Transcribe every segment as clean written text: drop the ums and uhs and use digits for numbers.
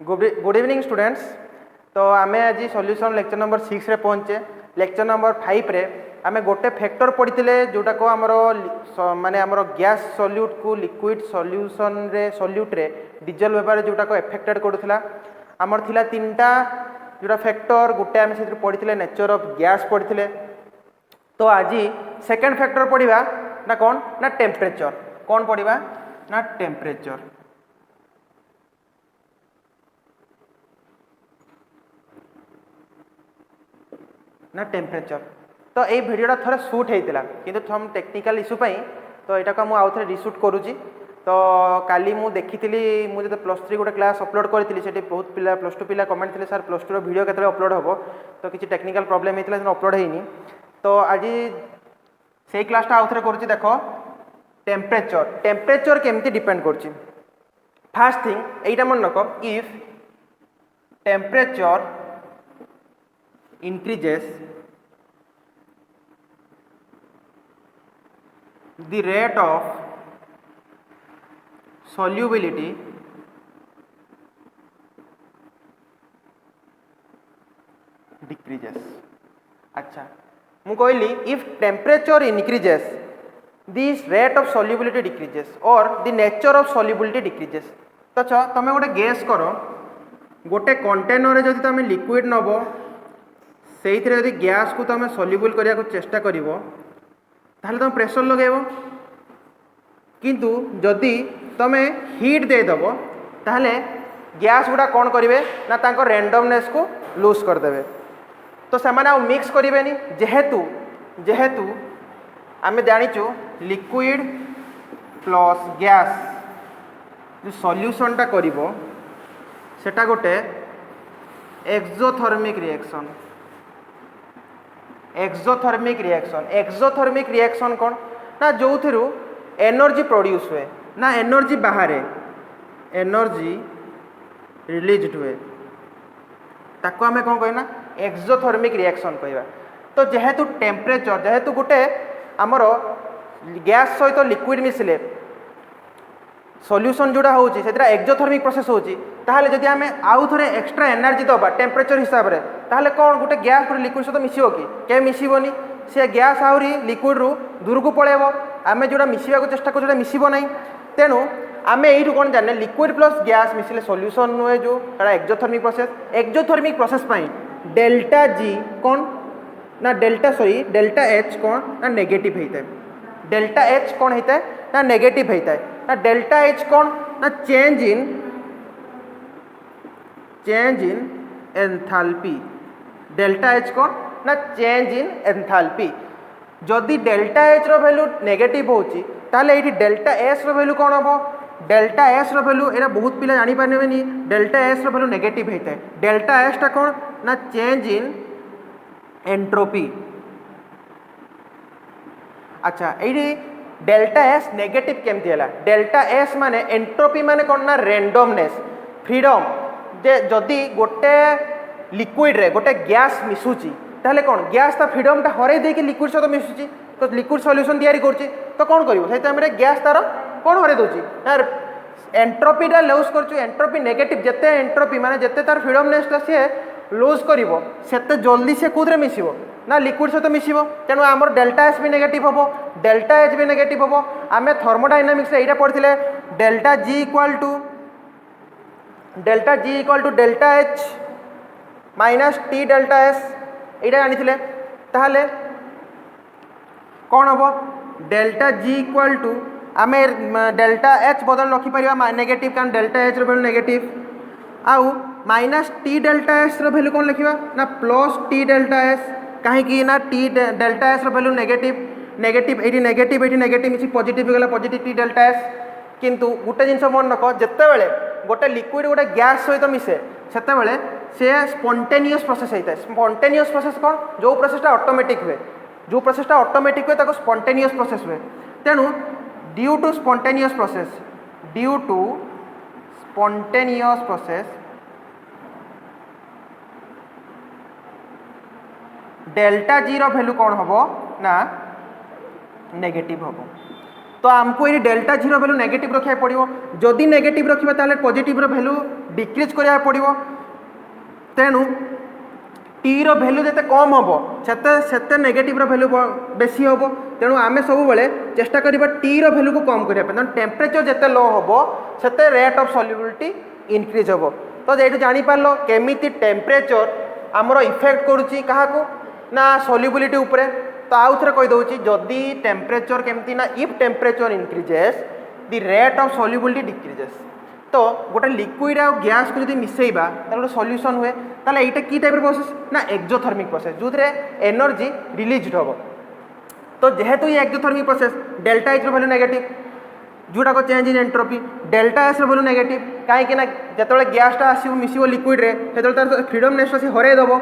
Good evening students. तो आम आज सॉल्यूशन लेक्चर नंबर 6 रे पहुँचे। लेक्चर नंबर 5 रे आम गोटे फैक्टर पढ़ी जोटा को आमर माने आमर गैस सॉल्यूट को लिक्विड सॉल्यूशन रे सॉल्यूट रे डिजल व्यवहार जोटा को एफेक्टेड करूला। आमर थिला तीनटा जोटा फैक्टर गोटे आम से पढ़ी नेचर ऑफ गैस पढ़ी। तो आज सेकंड फैक्टर पढ़ा ना कौन ना टेम्परेचर। कौन पढ़ा ना टेम्परेचर। ना टेम्परेचर। तो ये भिडियोटा थोड़ा सुट होता किंतु थम टेक्निकल इश्यू तो यहाँ को आउ थे रिशूट करुँची। तो काली मु देखी मुझे +3 गोटे क्लास अपलोड करी से बहुत पिला +2 पिला कमेंट थे सर +2 रो वीडियो केतरे अपलोड हम तो किसी टेक्निकल प्रॉब्लम होता अपलोड होनी। तो आज से क्लासटा आउ थे करुँची। देख टेम्परेचर टेम्परेचर केमती डिपेंड कर। फास्ट थिंग एटा मन रख if temperature increases the rate of solubility decreases। अच्छा मु कहली if temperature increases this rate of solubility decreases or the nature of solubility decreases। तो तुम गोटे गेस करो गोटे कंटेनर जदि तुम लिक्विड नब से यदि गैस को तुम सल्युबल करने को चेष्टा कर तुम प्रेशर लगेब किंतु जदि तुम हीट देदेव ताहले गैस गुड़ा कौन करेंगे ना तांको रैंडमनेस को लूज करदे। तो से मिक्स करें जेहेतु जेहेतु आम जाचु लिक्विड प्लस गैस जो सॉल्यूशनटा करिवो सेटा गोटे एक्सोथर्मिक रिएक्शन। एक्सोथर्मिक रिएक्शन कौन ना जो थी एनर्जी प्रोड्यूस हुए ना एनर्जी बाहर एनर्जी रिलीज हुए ताको आमे कौन कहना एक्सोथर्मिक रिएक्शन कहवा। तो जेहेतु टेम्परेचर जेहेतु गोटे आमर गैस सहित लिक्विड मिसिले सॉल्यूशन जोड़ा होची से एक्सोथर्मिक प्रोसेस होची ताहले जदि आमे आउ थरे एक्स्ट्रा एनर्जी दबा टेम्परेचर हिसाब रे ताहले कौन गोटे गैस गोटे लिक्विड सहित मिसिबो कि के मिसिबोनी से गैस आउरी लिक्विड रु दूर को पळेबो आमे जोड़ा मिसिबा को चेष्टा को जोड़ा मिसिबो नै। तेनु आमे एइठु कोन जाने लिक्विड प्लस गैस मिसिले सॉल्यूशन हुए जो एटा एक्सोथर्मिक प्रोसेस। एक्सोथर्मिक प्रोसेस पई डेल्टा जी कौन ना डेल्टा एच कौन ना नेगेटिव होता है। डेल्टा एच कौन होता है ना नेगेटिव होता है ना डेल्टा एच कौन ना change in enthalpy. Delta H कौन ना चेंज इन एंथैल्पी। जदि डेल्टा एच रो वैल्यू नेगेटिव होची ताले एठी डेल्टा एस रो वैल्यू कौन हम डेल्टा एस रो वैल्यू एरा बहुत पिला जानि पारबेनी डेल्टा एस रो वैल्यू नेगेटिव होता है। डेल्टा एस टा कौन ना चेंज इन एंट्रोपी। अच्छा ये डेल्टा एस नेगेटिव केमती है डेल्टा एस माने एंट्रोपी माने कौन ना रैंडमनेस फ्रीडम। जे जदि गोटे लिक्विड रे गोटे गैस मिसुची ताहले कौन गैस ता फ्रीडम ता हरै दे कि लिक्विड सहित मिसुची तो लिक्विड सॉल्यूशन तैयारी करची तो कौन करिवो से टाइम रे गैस तार कौन हरै दोची ना एंट्रोपी टा लूज करछु। एंट्रोपी नेगेटिव जेते एंट्रोपी माने जेते तार फ्रीडमनेस ता से लूज करिवो सेते जल्दी से कोथरे मिसिबो ना लिक्विड सहित मिसिबो। तेणु आमर डेल्टा एस भी नेगेटिव हम डेल्टा एच भी नेगेटिव हम। आम थर्मोडायनामिक्स यहाँ पढ़ते delta G equal to delta H minus T delta S यहाँ जानी ताहले कौन हम डेल्टा जी इक्वाल टू आम डेल्टा एच बदल रखिपर नेगेटिव कारण डेल्टा एच वैल्यू नेगेटिव आउ minus T delta S value कौन लिखा ना प्लस टी डेल्टा एस कहीं ना T delta S value negative negative ये नेगेटिव मिसी पॉजिटिव गला पॉजिटिव टी डेल्टा एस। किंतु गोटे जिनस मन रख जिते बड़े गोटे लिक्विड गोटे गैस सहित मिसे सेते बेले से स्पॉन्टेनियस प्रोसेस होता है। स्पॉन्टेनियस प्रोसेस कौन जो प्रोसेसटा ऑटोमेटिक हुए जो प्रोसेसटा ऑटोमेटिक हुए ताको स्पॉन्टेनियस प्रोसेस हुए। तेणु due to spontaneous process delta G रो वैल्यू कौन हम ना नेगेटिव हम। तो आमको ये डेल्टा जीरो वैल्यू नेगेटिव रखा पड़ो जदि नेगेटिव रखा ताले पॉजिटिव वैल्यू डिक्रीज करा पड़ो तेणु टी रो वैल्यू जिते कम हम से नेगेटिव वैल्यू बेसी हम तेणु आम सब चेष्टा करवा टी रो वैल्यू को कम करने टेम्परेचर जिते लो हम से रेट ऑफ सॉल्युबिलिटी इंक्रीज हम तो ये जापर केमी टेम्परेचर आमर इफेक्ट करुच्ची क्या ना सॉल्युबिलिटी उपरे तो आउ थे कहीदे जदि टेम्परेचर केमती ना if temperature increases the rate of solubility decreases तो गोटे लिक्विड आ गैस को जब मिसेबा गोटे सॉल्यूशन हुए ताले एटा की टाइप प्रोसेस ना एक्सोथर्मिक प्रोसेस जो एनर्जी रिलीज हम तो जेहेतु ये exothermic process delta H value negative जोटा को change in entropy delta S value negative कहीं जो गैसटा आसो मिसो लिक्विड रे से तार फ्रीडमनेस से हरई देव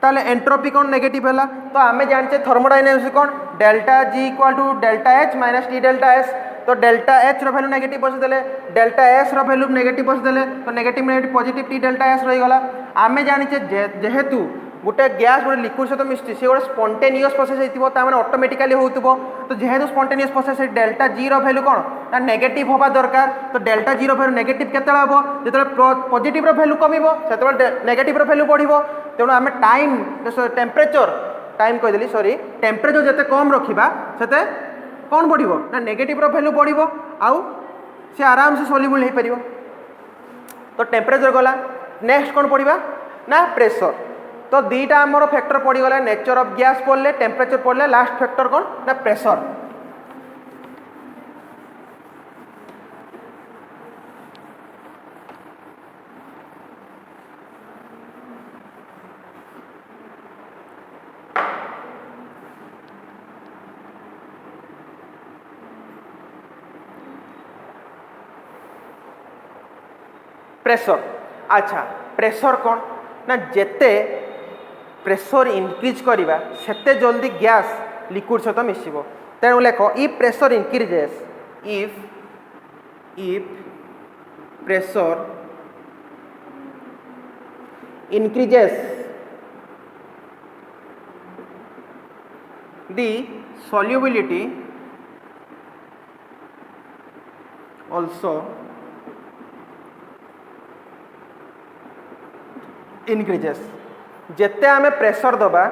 ताले एंट्रोपी कौन नेगेटिव है तो आम जाने थर्मोडायनामिक्स कौन delta G equal to delta H minus T delta S तो डेल्टा एच रो वैल्यू नेगेटिव बसदेले डेल्टा एस रो वैल्यू नेगेटिव बसदेले तो negative negative positive T delta S रहीगला आम जाने जेहेतु गोटे गैस गोटे लिक्विड सहित मिसुची सी गोटे स्पंटेनियस प्रोसेस होता है ऑटोमेटिकली होता तो जेहेतु स्पंटेनियस प्रोसेस डेल्टा जी रो वैल्यू कौन ना नेगेटिव हवा दरकार तो डेल्टा जी रो वैल्यू नेगेटिव केते हम जो पॉजिटिव रो वैल्यू कम से नेगेटिव रो वैल्यू बढ़ो तेणु आम टाइम टेम्परेचर टाइम कहीदेली सॉरी टेम्परेचर जिते कम रखा से कौन बढ़ो ना नेगेटिव रो वैल्यू बढ़ो आउ से आराम से सॉल्युबल हो पार तो टेम्परेचर गला नेक्स्ट कौन पढ़ा ना प्रेशर तो दीटा आमर फैक्टर पड़गला नेचर ऑफ गैस पढ़ले टेम्परेचर पढ़ले लास्ट फैक्टर कौन ना प्रेशर प्रेशर अच्छा प्रेशर कौन ना जेते प्रेशर इंक्रीज करवा सेते जल्दी गैस लिक्विड सहित मिसिबो तेणु लेख if pressure increases if pressure increases the solubility also increases जेते आमे प्रेशर दबा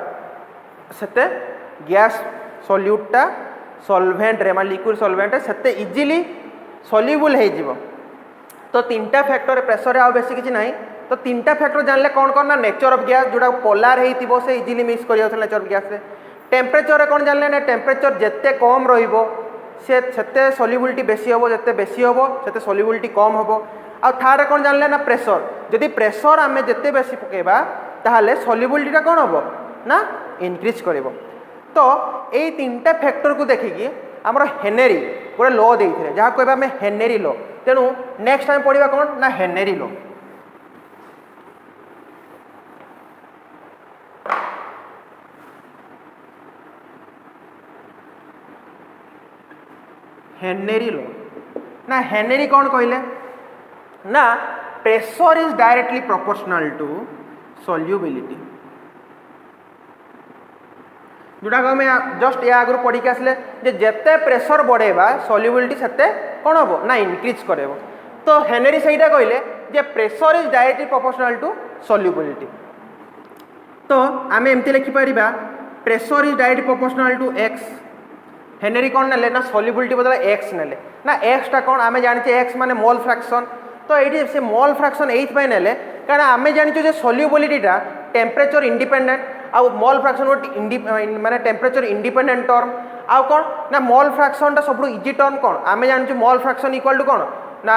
सेते गैस सॉल्यूटटा सॉल्वेंट रे मान लिक्विड सॉल्वेंट सेते इजीली सॉल्युबल हो जिवो तो तीनटा फैक्टर प्रेशर आ बेसी किछि नाही तो तीनटा फैक्टर जानले कौन कौन ना नेचर ऑफ गैस जोटा पोलार हेतिबो से इजीली मिक्स करियो नेचर ऑफ गैस रे टेम्परेचर रे कौन जानले ना टेम्परेचर जेते कम रहिबो सेते सॉल्युबिलिटी बेसी होबो जेते बेसी होबो सेते सॉल्युबिलिटी कम होबो आ थर्ड कौन जानले ना प्रेशर जदि प्रेशर आमे जेते बेसी पकेबा ताहले सॉल्युबिलिटीटा कौन होबो ना इंक्रीज करिवो तो एई तीनटा फैक्टर को देखिकी हमर हेनरी गोटे लॉ देइथिले जहा कहबा हमें हेनरी लॉ तेणु नेक्स्ट टाइम पढ़िबा कौन ना हेनरी लॉ हेनरी लॉ ना हेनरी कौन कहले ना pressure is directly proportional to solubility जोटा को हमें जस्ट या आगु पढ़ी के आसले जेते प्रेशर बढ़ेबा सॉल्युबिलिटी सेते कौन हम ना इंक्रीज करेबो तो हेनरी सहीटा कहले जे pressure is directly proportional to solubility तो आम एमती लिखिपर pressure is directly proportional to x Henry कौन नेले ना सॉल्युबिलिटी बदले एक्स नेले ना एक्सटा कौन आम जाने एक्स माने मोल फ्रैक्शन तो ये से मोल फ्रैक्शन एइथपाई नेले कारण आम जानिछु जे सॉल्युबिलिटीटा टेम्परेचर इंडिपेंडेंट आउ मोल फ्रैक्शन माने टेम्परेचर इंडिपेंडेंट टर्म आउ कौन ना मोल फ्रैक्शनटा सब इजी टर्म कौन आम जानिछु मोल फ्रैक्शन इक्वल टू कौन ना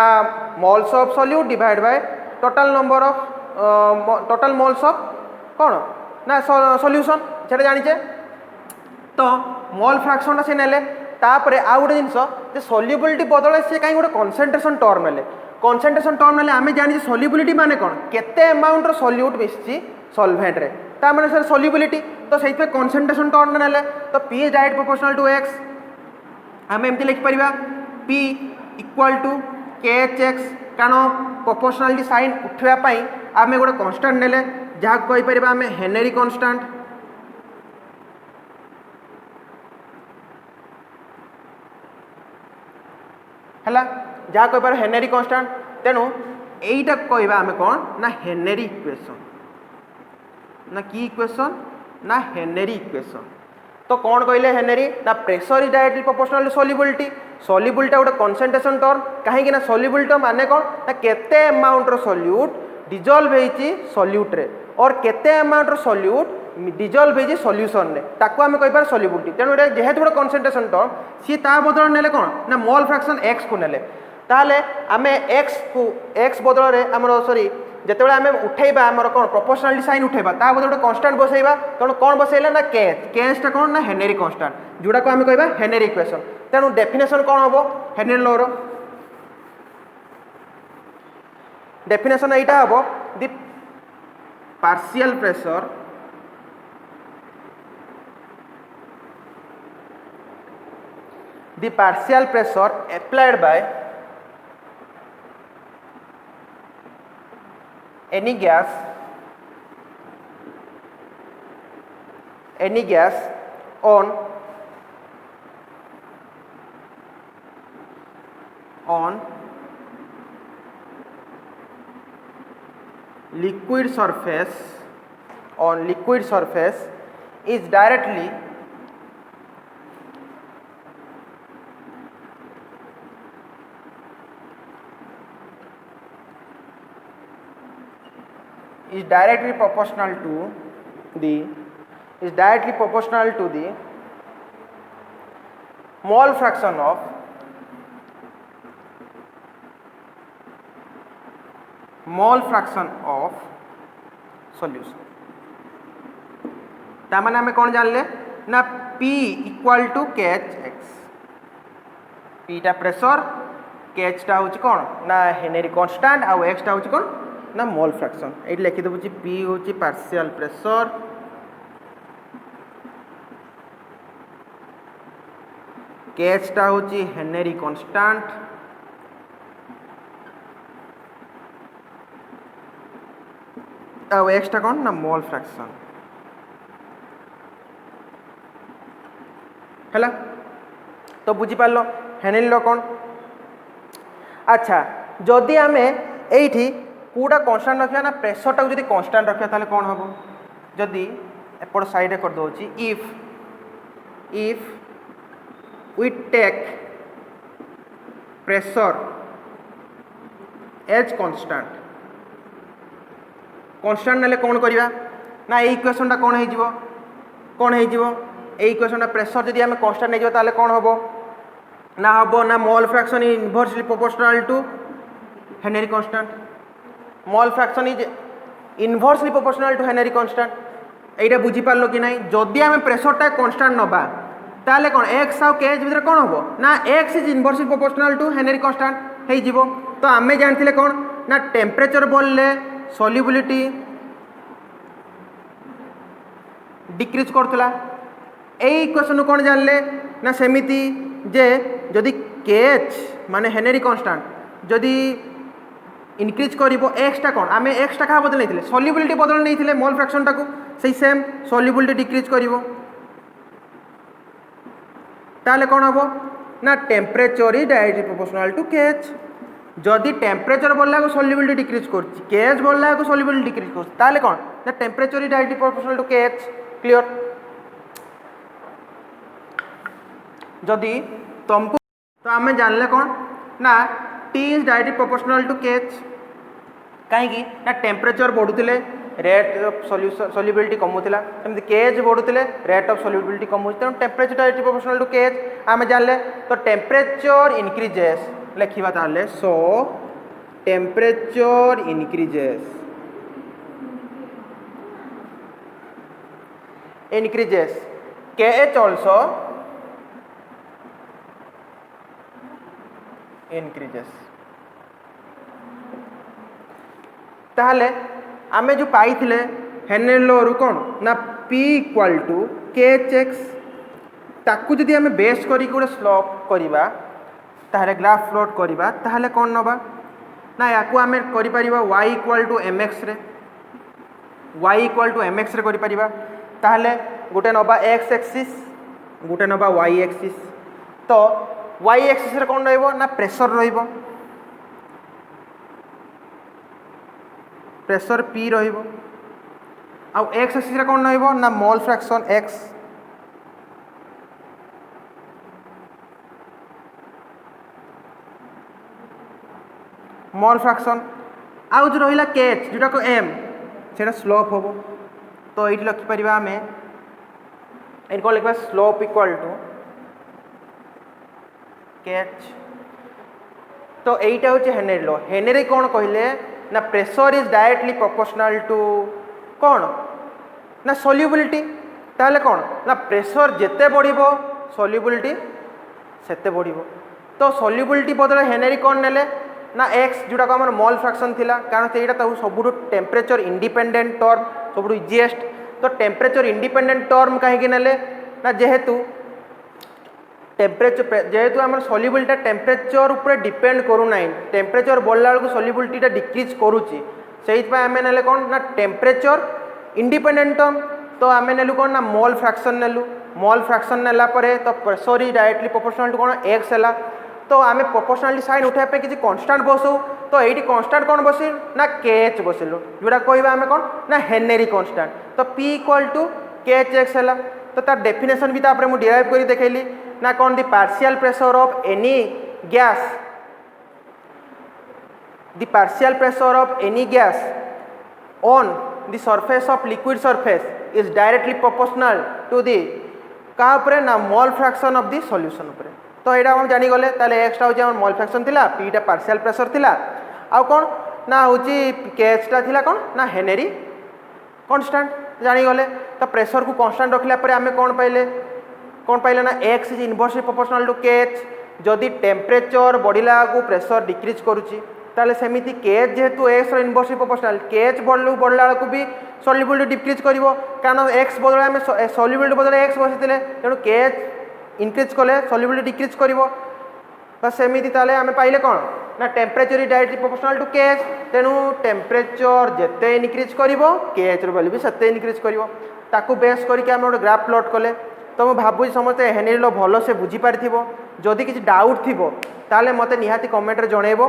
moles of solute divide by total number of total moles of कौन ना सॉल्यूशन सेटा जानिचे तो मोल फ्रैक्शनटा से नेले तापरे आउ गोटे जिनस सॉल्युबिलिटी बदले से कहीं गोटे कॉन्सेंट्रेशन टर्म नेले कॉन्सेंट्रेशन टर्म नेले आम जानी सॉल्युबिलिटी माने कौन केते अमाउंट रो सॉल्यूट मिसची सॉल्वेंट रे ता माने सर सॉल्युबिलिटी तो सही पे कॉन्सेंट्रेशन टर्म नेले तो P is direct proportional to x आम एमती लिखि परिबा P इक्वल टू KHX कारण प्रोपोर्शनलिटी साइन उठवा पई आम गोटे कांस्टेंट नेले जहा कहि परिबा आम हेनरी कांस्टेंट है जहाँ कहीपर हेनरी कन्स्टांट तेणु यहीटा कहवा आम कौन ना हेनरी इक्वेशन ना कि इक्वेशन ना हेनरी इक्वेशन। तो कौन कहले हेनरी ना pressure is directly proportional to solubility solubility गोटे कंसंट्रेशन टर्म कहीं ना सॉल्युबिलिटी माने कौन ना केते अमाउंट रो सॉल्यूट डिजॉल्व होईची सॉल्यूट रे और केते अमाउंट रो सॉल्यूट डिजॉल्व होईची सॉल्यूशन रे ताको आमे कहि पार सॉल्युबिलिटी तेणु एटा जेहेतु गोटे कंसंट्रेशन टर्म सी ता बदल नेले कौन ना मोल फ्रैक्शन x को नेले ताहले आमे x बदल रे हमर सॉरी जितेबाला आम उठेबा आमर कौन प्रोपोर्शनालिटी साइन उठेबा ता बदल गोटे कन्स्टांट बसैबा तेणु कौन बसैले ना केचटा कौन ना हेनरी कन्स्टांट जोड़ा को आम कहबा हेनरी इक्वेशन। तेणु डेफिनेशन कौन हम हेनरी लॉ रो डेफिनेशन एटा हम the partial pressure applied by any gas on liquid surface is directly proportional to the mole fraction of solution। तामाने हमें कौन जानले ना P equal to KH x P टा प्रेशर KH टा होची कौन ना हेनरी कांस्टेंट आ x टा होची कौन ना मोल फ्रैक्शन ये लिखि देबो छी P होची पार्शियल प्रेशर KH टा होची हेनरी कांस्टेंट आ x टा कौन ना मोल फ्रैक्शन हैला। तो बुझी पारलो हेनरी लॉ कौन। अच्छा जदि आमे एठी पूरा कांस्टेंट रखिया ना प्रेशर टाक जदि कांस्टेंट रखिया ताले कौन हबो जदि एपड़ साइड कर दोची if we take pressure as constant नेले कौन करिया ना ए इक्वेशन टा कौन हे जीवो ए इक्वेशन टा प्रेशर जदि आमे कांस्टेंट नै जीवो ताले कौन हबो ना mole fraction inversely proportional to Henry constant mole fraction is inversely proportional to Henry constant एटा बुझी पारलो कि नहीं जदि आमे प्रेशर टा कांस्टेंट नबा ताले कौन x आउ kh भीतर कौन हबो ना x is inversely proportional to Henry constant हे जीवो। तो आमे जानथिले कौन ना टेम्परेचर बोलले सॉल्युबिलिटी डिक्रीज करथला ए इक्वेशन कौन जानले ना सेमिति जे जदि kh माने हेनरी कांस्टेंट जदि इनक्रीज करिवो x टा कौन आमे x टा का बदल नैथिले सॉल्युबिलिटी बदल नैथिले मोल फ्रैक्शन टाको सेही सेम सॉल्युबिलिटी डिक्रीज करिवो ताले कौन हबो ना temperature is directly proportional to kh जदि टेम्परेचर बोलला को सॉल्युबिलिटी डिक्रीज करछि kh बोलला को सॉल्युबिलिटी डिक्रीज करछि ताले कौन ना temperature is directly proportional to kh clear. जदि तुमको तो आमे जानले कौन ना T is directly proportional to kh कहीं ना टेम्परेचर बढ़ुले रेट ऑफ सॉल्युबिलिटी कमुला सेमती kh बढ़ुले रेट ऑफ सॉल्युबिलिटी कमु तेणु temperature directly proportional to kh आमे जानले। तो टेम्परेचर इंक्रीजेस लिखिबा ताले so temperature increases kh also increases ताहले आमे जो पाई थिले हेनरी लॉ रु कोन ना P इक्वल टू KHX ताकू जदि आमे बेस करी गोटे स्लोप करिबा ताहले ग्राफ प्लॉट करिबा ताहले कोन नबा ना याकू आमे करि परिबा y इक्वल टू mx रे करि परिबा ताहले गोटे नबा x एक्सिस गोटे नबा y एक्सिस। तो वाई एक्सिस रे कौन रहिबो ना प्रेशर रहिबो प्रेशर पी रहिबो आ एक्स एक्सिस रे कौन रहिबो ना mole fraction x mole fraction आउ जो रहिला केच जोटा को एम सेटा स्लोप होबो तो ये लिखि परिबा हमें इनको लिखबा स्लोप इक्वल टू केच तो एटा होचे हेनरी लॉ हेनरी कौन कहले ना pressure is directly proportional to कौन ना सॉल्युबिलिटी ताहले कौन ना प्रेशर जेते बढ़िबो सॉल्युबिलिटी सेते बढ़िबो तो सॉल्युबिलिटी बदले हेनरी कौन नेले ना एक्स जोटा को आम मोल फ्रैक्शन थिला कारण से सब टेम्परेचर इंडिपेंडेंट टर्म सब इजीएस्ट तो टेम्परेचर इंडिपेंडेंट टर्म कहीं नेले ना जेहेतु टेम्परेचर जेहेतु आम सॉल्युबिलिटी टेम्परेचर ऊपर डिपेंड करूना टेम्परेचर बढ़ला बेलू सॉल्युबिलिटी डिक्रीज करुच्ची से आम नेले कौन ना टेम्परेचर इंडिपेंडेंट टर्म तो आम नेलु कौन ना मोल फ्रैक्शन नेलु मोल फ्रैक्शन नेला परे तो pressure is directly proportional to कौन एक्स है तो आम प्रोपोर्शनली साइन उठाइबा किसी कांस्टेंट बसू तो ये कांस्टेंट कौन बस ना केच बसिलु जोटा कहवा आम कौन ना हेनरी कांस्टेंट तो पी इक्वल टू केच एक्स है तो तार डेफिनेशन भी तापर मुझे डिराइव कर देखली ना कौन the partial pressure of any gas the partial pressure of any gas on the surface of liquid surface is directly proportional to the क्या उपरे ना mole fraction of the solution उपरे तो यहाँ हम जानीगले एक्सटा हूँ मोल फ्रैक्शन थिला पीटा पार्शियल प्रेशर थिला आउ कौन ना हूँ केचटा थिला कौन ना हेनरी कांस्टेंट जानीगले तो प्रेशर को कांस्टेंट रखला परे आमे कौन पाइले ना X is inversely proportional to KH जदि टेम्परेचर बढ़ला को प्रेशर डिक्रीज करुच्ची ताले सेमिति केच जेहेतु एक्स इनवर्सली प्रोपोर्शनल केच बढ़ला बेलू भी सॉल्युबिलिटी डिक्रीज करिवो कारण एक्स बदले आम सॉल्युबिलिटी बदले एक्स बसैते तेणु केच इनक्रीज कले सॉल्युबिलिटी डिक्रीज करिवो बस सेमिति ताले आमे पाइले कौन ना temperature is directly proportional to KH तेणु टेम्परेचर जेते इनक्रीज करिवो केच रो वैल्यू भी सेते इनक्रीज करिवो ताकू बेस करके आमे गोटे ग्राफ प्लॉट कले तो मैं भावुँ समस्त हेनरी लॉ भल से बुझी पारिथिबो जदि किसी डाउट थिबो ताले मते निहाती कमेंट रे जणैबो।